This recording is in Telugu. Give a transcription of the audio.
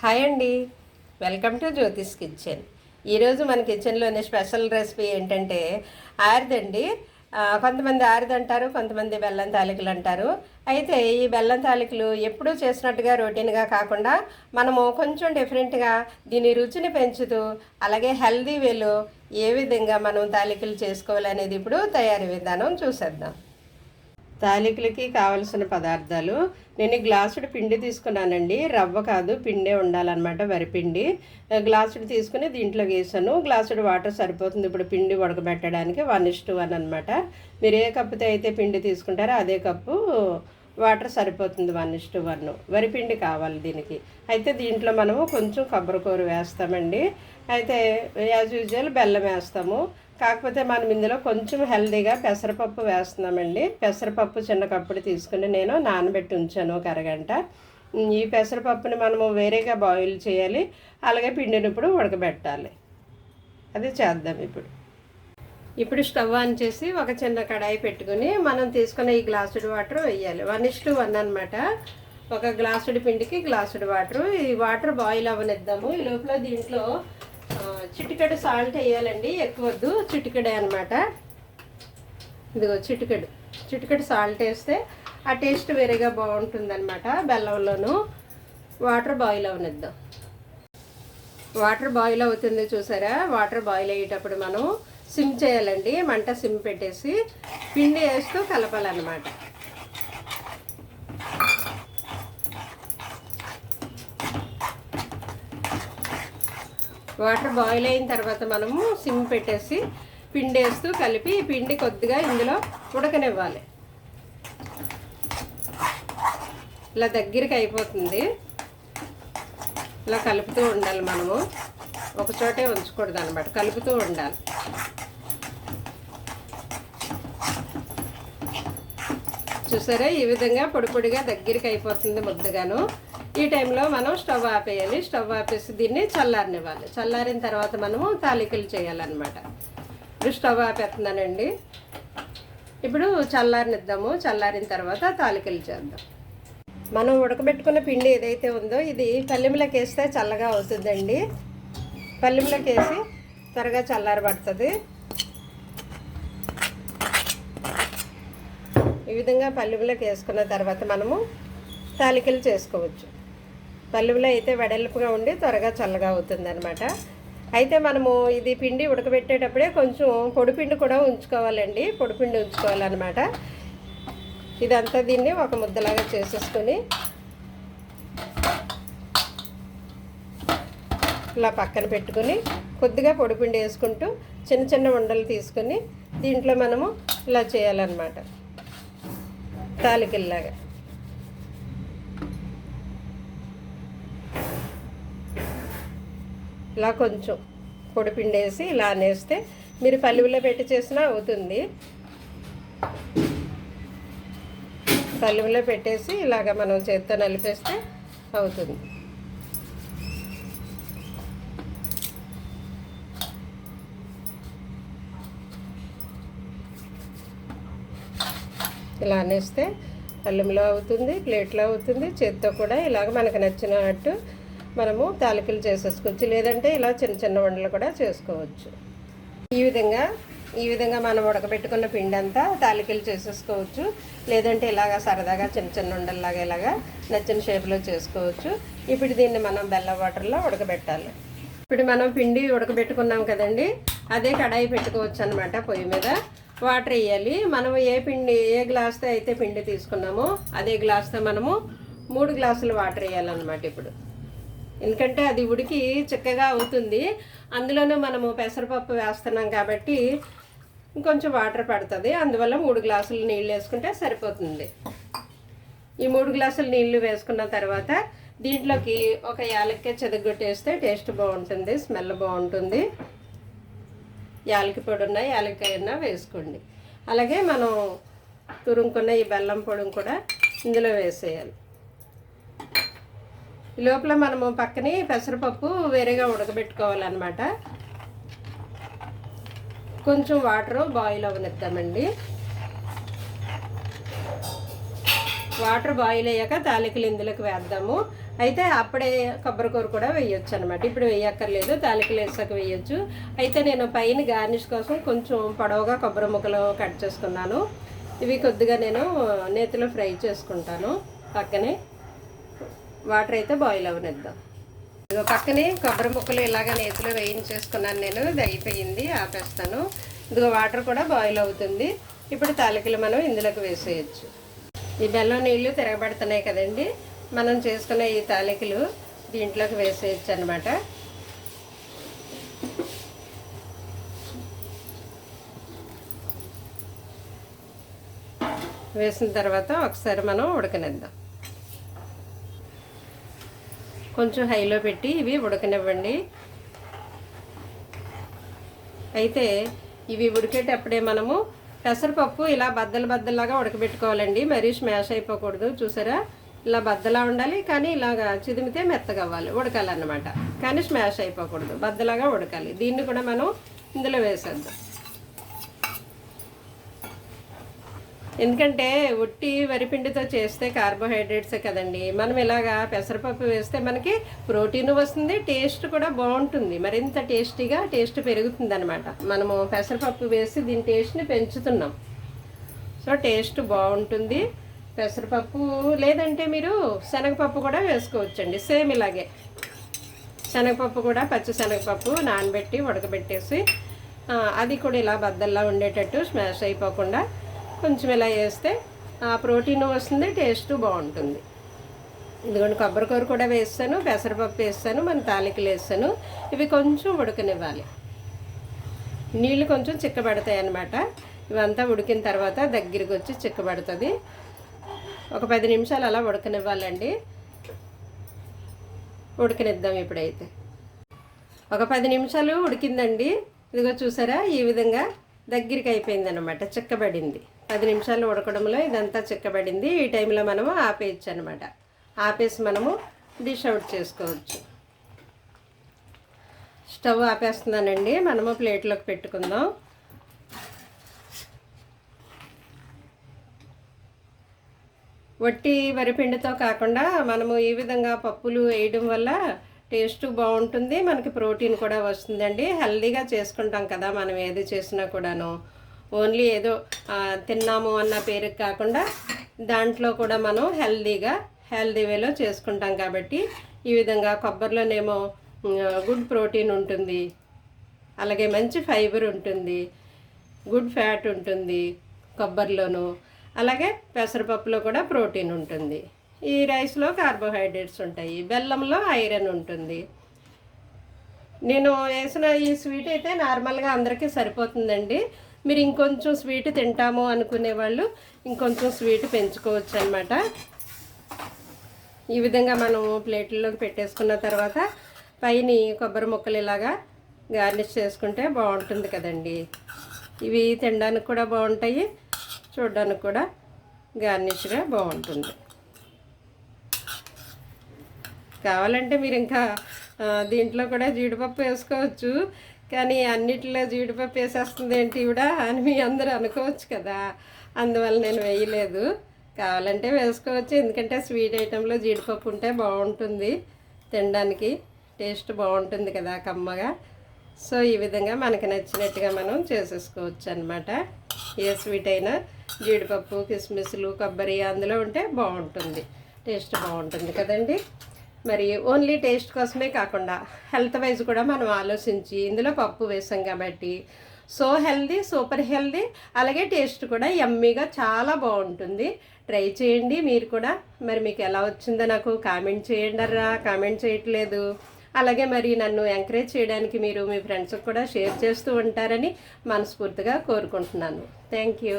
హాయ్ అండి, వెల్కమ్ టు జ్యోతిష్ కిచెన్. ఈరోజు మన కిచెన్లోని స్పెషల్ రెసిపీ ఏంటంటే ఆరిదండి. కొంతమంది ఆరిది అంటారు, కొంతమంది బెల్లం తాలికలు అంటారు. అయితే ఈ బెల్లం తాలికలు ఎప్పుడూ చేసినట్టుగా రొటీన్గా కాకుండా మనము కొంచెం డిఫరెంట్గా దీని రుచిని పెంచుతూ అలాగే హెల్దీ వేలో ఏ విధంగా మనం తాలికలు చేసుకోవాలనేది ఇప్పుడు తయారీ విధానం చూసేద్దాం. తాలికలకి కావలసిన పదార్థాలు, నేను గ్లాసుడు పిండి తీసుకున్నానండి. రవ్వ కాదు, పిండే ఉండాలన్నమాట, వరిపిండి. గ్లాసుడు తీసుకుని దీంట్లో వేసాను. గ్లాసుడు వాటర్ సరిపోతుంది ఇప్పుడు పిండి ఉడకబెట్టడానికి. 1:1 అనమాట. మీరు ఏ కప్పుతో అయితే పిండి తీసుకుంటారో అదే కప్పు వాటర్ సరిపోతుంది. 1:1 వరిపిండి కావాలి దీనికి. అయితే దీంట్లో మనము కొంచెం కొబ్బరికూర వేస్తామండి. అయితే యాజ్ యూజువల్ బెల్లం వేస్తాము. కాకపోతే మనం ఇందులో కొంచెం హెల్దీగా పెసరపప్పు వేస్తున్నామండి. పెసరపప్పు చిన్న కప్పుడు తీసుకుని నేను నానబెట్టి ఉంచాను ఒక అరగంట. ఈ పెసరపప్పుని మనము వేరేగా బాయిల్ చేయాలి, అలాగే పిండిని ఇప్పుడు ఉడకబెట్టాలి. అది చేద్దాం ఇప్పుడు స్టవ్ ఆన్ చేసి ఒక చిన్న కడాయి పెట్టుకుని మనం తీసుకున్న ఈ గ్లాసుడు వాటర్ వేయాలి. 1:1 అనమాట. ఒక గ్లాసుడి పిండికి గ్లాసుడు వాటరు. ఈ వాటర్ బాయిల్ అవ్వనిద్దాము. ఈ లోపల దీంట్లో చిటికెడు సాల్ట్ వేయాలండి, ఎక్కువ వద్దు, చిటికెడే అనమాట. ఇదిగో చిటికెడు సాల్ట్ వేస్తే ఆ టేస్ట్ వేరేగా బాగుంటుంది అనమాట బెల్లంలోను. వాటర్ బాయిల్ అవనిద్దాం. వాటర్ బాయిల్ అవుతుంది చూసారా. వాటర్ బాయిల్ అయ్యేటప్పుడు మనం సిమ్ చేయాలండి, మంట సిమ్ పెట్టేసి పిండి వేస్తూ కలపాలన్నమాట. వాటర్ బాయిల్ అయిన తర్వాత మనము సిమ్ పెట్టేసి పిండి వేస్తూ కలిపి పిండి కొద్దిగా ఇందులో ఉడకనివ్వాలి. ఇలా దగ్గరికి అయిపోతుంది. ఇలా కలుపుతూ ఉండాలి మనము, ఒక చోటే ఉంచకూడదు అనమాట, కలుపుతూ ఉండాలి. చూసారా, ఈ విధంగా పొడి పొడిగా దగ్గరికి అయిపోతుంది ముద్దగాను. ఈ టైంలో మనం స్టవ్ ఆపేయాలి. స్టవ్ ఆపేసి దీన్ని చల్లారనివ్వాలి. చల్లారిన తర్వాత మనము తాలికలు చేయాలన్నమాట. ఇప్పుడు స్టవ్ ఆపేస్తున్నానండి. ఇప్పుడు చల్లారనిద్దాము. చల్లారిన తర్వాత తాలికలు చేద్దాం. మనం ఉడకబెట్టుకున్న పిండి ఏదైతే ఉందో ఇది పల్లెంలోకి వేస్తే చల్లగా అవుతుందండి. పల్లెంలోకి వేసి త్వరగా చల్లారబడుతుంది. ఈ విధంగా పల్లెంలోకి వేసుకున్న తర్వాత మనము తాలికలు చేసుకోవచ్చు. పల్లెంలో అయితే వెడల్పుగా ఉండి త్వరగా చల్లగా అవుతుంది అనమాట. అయితే మనము ఇది పిండి ఉడకబెట్టేటప్పుడే కొంచెం పొడిపిండి కూడా ఉంచుకోవాలండి. పొడిపిండి ఉంచుకోవాలన్నమాట. ఇదంతా దీన్ని ఒక ముద్దలాగా చేసేసుకొని ఇలా పక్కన పెట్టుకుని కొద్దిగా పొడిపిండి వేసుకుంటూ చిన్న చిన్న ఉండలు తీసుకొని దీంట్లో మనము ఇలా చేయాలన్నమాట, తాలికల్లాగా. ఇలా కొంచెం పొడిపిండి వేసి ఇలా అనేస్తే మీరు పల్లెల్లో పెట్టి చేసినా అవుతుంది. పల్లెల్లో పెట్టేసి ఇలాగ మనం చేత్తో నలిపేస్తే అవుతుంది. ఇలా అనేస్తే పళ్ళెంలో అవుతుంది, ప్లేట్లో అవుతుంది. చేత్తో కూడా ఇలాగ మనకు నచ్చినట్టు మనము తాలికలు చేసేసుకోవచ్చు, లేదంటే ఇలా చిన్న చిన్న వంటలు కూడా చేసుకోవచ్చు. ఈ విధంగా మనం ఉడకబెట్టుకున్న పిండి అంతా తాలికలు చేసేసుకోవచ్చు, లేదంటే ఇలాగ సరదాగా చిన్న చిన్న ఉండల్లాగా ఇలాగా నచ్చిన షేప్లో చేసుకోవచ్చు. ఇప్పుడు దీన్ని మనం బెల్లం వాటర్లో ఉడకబెట్టాలి. ఇప్పుడు మనం పిండి ఉడకబెట్టుకున్నాం కదండి, అదే కడాయి పెట్టుకోవచ్చు అనమాట. పొయ్యి మీద వాటర్ వేయాలి. మనం ఏ గ్లాస్తో అయితే పిండి తీసుకున్నామో అదే గ్లాస్తో మనము 3 గ్లాసులు వాటర్ వేయాలన్నమాట ఇప్పుడు. ఎందుకంటే అది ఉడికి చిక్కగా అవుతుంది. అందులోనూ మనము పెసరపప్పు వేస్తున్నాం కాబట్టి ఇంకొంచెం వాటర్ పడుతుంది. అందువల్ల 3 గ్లాసులు నీళ్ళు వేసుకుంటే సరిపోతుంది. ఈ 3 గ్లాసులు నీళ్లు వేసుకున్న తర్వాత దీంట్లోకి ఒక యాలక్కాయ చెదగొట్టేస్తే టేస్ట్ బాగుంటుంది, స్మెల్ బాగుంటుంది. యాలకి పొడి ఉన్న యాలక్కాయ ఉన్న వేసుకోండి. అలాగే మనం తురుముకున్న ఈ బెల్లం పొడిని కూడా ఇందులో వేసేయాలి. ఈ లోపల మనము పక్కనే పెసరపప్పు వేరేగా ఉడకబెట్టుకోవాలన్నమాట. కొంచెం వాటరు బాయిల్ అవ్వనిద్దామండి. వాటర్ బాయిల్ అయ్యాక తాలికలు ఇందులోకి వేద్దాము. అయితే అప్పుడే కొబ్బరికూర కూడా వేయొచ్చు అనమాట. ఇప్పుడు వేయక్కర్లేదు, తాలికలు వేసాక వేయొచ్చు. అయితే నేను పైన గార్నిష్ కోసం కొంచెం పొడవుగా కొబ్బరి ముక్కలు కట్ చేసుకున్నాను. ఇవి కొద్దిగా నేను నేతిలో ఫ్రై చేసుకుంటాను. పక్కనే వాటర్ అయితే బాయిల్ అవనిద్దాం. పక్కనే కొబ్బరి ముక్కలు ఇలాగ నేతిలో వేయించేసుకున్నాను నేను. ఇది అయిపోయింది, ఆపేస్తాను. ఇదిగో వాటర్ కూడా బాయిల్ అవుతుంది. ఇప్పుడు తాలికలు మనం ఇందులోకి వేసేయచ్చు. ఈ బెల్లం నీళ్ళు తిరగబడుతున్నాయి కదండి, మనం చేసుకున్న ఈ తాలికలు దీంట్లోకి వేసేయచ్చు అనమాట. వేసిన తర్వాత ఒకసారి మనం ఉడకనిద్దాం. కొంచెం హైలో పెట్టి ఇవి ఉడకనివ్వండి. అయితే ఇవి ఉడికేటప్పుడే మనము పెసరపప్పు ఇలా బద్దలాగా ఉడకబెట్టుకోవాలండి. మరీ స్మాష్ అయిపోకూడదు. చూసారా, ఇలా బద్దలా ఉండాలి, కానీ ఇలాగా చిదిమితే మెత్తగా అవ్వాలి, ఉడకాలన్నమాట. కానీ స్మాష్ అయిపోకూడదు, బద్దలాగా ఉడకాలి. దీన్ని కూడా మనం ఇందులో వేసేద్దాం. ఎందుకంటే ఉట్టి వరిపిండితో చేస్తే కార్బోహైడ్రేట్సే కదండి. మనం ఇలాగా పెసరపప్పు వేస్తే మనకి ప్రోటీన్ వస్తుంది, టేస్ట్ కూడా బాగుంటుంది. మరింత టేస్ట్ పెరుగుతుంది అనమాట. మనము పెసరపప్పు వేసి దీని టేస్ట్ని పెంచుతున్నాం. సో టేస్ట్ బాగుంటుంది పెసరపప్పు. లేదంటే మీరు శనగపప్పు కూడా వేసుకోవచ్చండి. సేమ్ ఇలాగే శనగపప్పు కూడా, పచ్చి శనగపప్పు నానబెట్టి ఉడకబెట్టేసి అది కూడా ఇలా బద్దల్లా ఉండేటట్టు స్మాష్ అయిపోకుండా కొంచెం ఇలా వేస్తే ప్రోటీన్ వస్తుంది, టేస్ట్ బాగుంటుంది. ఇదిగోండి కొబ్బరికూర కూడా వేస్తాను, పెసరపప్పు వేస్తాను, మన తాలికలు వేస్తాను. ఇవి కొంచెం ఉడకనివ్వాలి. నీళ్ళు కొంచెం చిక్కబడతాయి అన్నమాట. ఇవంతా ఉడికిన తర్వాత దగ్గరికి వచ్చి చిక్కబడుతుంది. ఒక 10 నిమిషాలు అలా ఉడకనివ్వాలండి. ఉడకనిద్దాం. ఇప్పుడైతే ఒక 10 నిమిషాలు ఉడికిందండి. ఇదిగో చూసారా, ఈ విధంగా దగ్గరికి అయిపోయింది అనమాట, చిక్కబడింది. 10 నిమిషాలు ఉడకడంలో ఇదంతా చిక్కబడింది. ఈ టైంలో మనము ఆపేయచ్చు అనమాట. ఆపేసి మనము డిష్ అవుట్ చేసుకోవచ్చు. స్టవ్ ఆపేస్తున్నానండి. మనము ప్లేట్లోకి పెట్టుకుందాం. వట్టి వరిపిండితో కాకుండా మనము ఈ విధంగా పప్పులు వేయడం వల్ల టేస్ట్ బాగుంటుంది, మనకి ప్రోటీన్ కూడా వస్తుందండి. హెల్దీగా చేసుకుంటాం కదా మనం ఏది చేసినా కూడాను. ఓన్లీ ఏదో తిన్నాము అన్న పేరుకి కాకుండా దాంట్లో కూడా మనం హెల్దీ వేలో చేసుకుంటాం కాబట్టి ఈ విధంగా కొబ్బరిలోనేమో గుడ్ ప్రోటీన్ ఉంటుంది, అలాగే మంచి ఫైబర్ ఉంటుంది, గుడ్ ఫ్యాట్ ఉంటుంది కొబ్బరిలోను. అలాగే పెసరపప్పులో కూడా ప్రోటీన్ ఉంటుంది. ఈ రైస్లో కార్బోహైడ్రేట్స్ ఉంటాయి, బెల్లంలో ఐరన్ ఉంటుంది. నేను వేసిన ఈ స్వీట్ అయితే నార్మల్గా అందరికీ సరిపోతుందండి. మీరు ఇంకొంచెం స్వీట్ తింటాము అనుకునే వాళ్ళు ఇంకొంచెం స్వీట్ పెంచుకోవచ్చు అనమాట. ఈ విధంగా మనం ప్లేట్లలోకి పెట్టేసుకున్న తర్వాత పైన కొబ్బరి ముక్కలు ఇలాగా గార్నిష్ చేసుకుంటే బాగుంటుంది కదండి. ఇవి తినడానికి కూడా బాగుంటాయి, చూడడానికి కూడా గార్నిష్గా బాగుంటుంది. కావాలంటే మీరు ఇంకా దీంట్లో కూడా జీడిపప్పు వేసుకోవచ్చు. కానీ అన్నిటిలో జీడిపప్పు వేసేస్తుంది ఏంటి కూడా అని మీ అందరూ అనుకోవచ్చు కదా, అందువల్ల నేను వేయలేదు. కావాలంటే వేసుకోవచ్చు, ఎందుకంటే స్వీట్ ఐటెంలో జీడిపప్పు ఉంటే బాగుంటుంది, తినడానికి టేస్ట్ బాగుంటుంది కదా కమ్మగా. సో ఈ విధంగా మనకి నచ్చినట్టుగా మనం చేసేసుకోవచ్చు అనమాట. ఏ స్వీట్ అయినా జీడిపప్పు, కిస్మిస్లు, కొబ్బరి అందులో ఉంటే బాగుంటుంది, టేస్ట్ బాగుంటుంది కదండి. మరి ఓన్లీ టేస్ట్ కోసమే కాకుండా హెల్త్ వైజ్ కూడా మనం ఆలోచించి ఇందులో పప్పు వేసాం కాబట్టి సో హెల్దీ, సూపర్ హెల్దీ, అలాగే టేస్ట్ కూడా యమ్మీగా చాలా బాగుంటుంది. ట్రై చేయండి మీరు కూడా. మరి మీకు ఎలా వచ్చిందో నాకు కామెంట్ చేయండి. కామెంట్ చేయట్లేదు. అలాగే మరి నన్ను ఎంకరేజ్ చేయడానికి మీరు మీ ఫ్రెండ్స్కి కూడా షేర్ చేస్తూ ఉంటారని మనస్ఫూర్తిగా కోరుకుంటున్నాను. Thank you.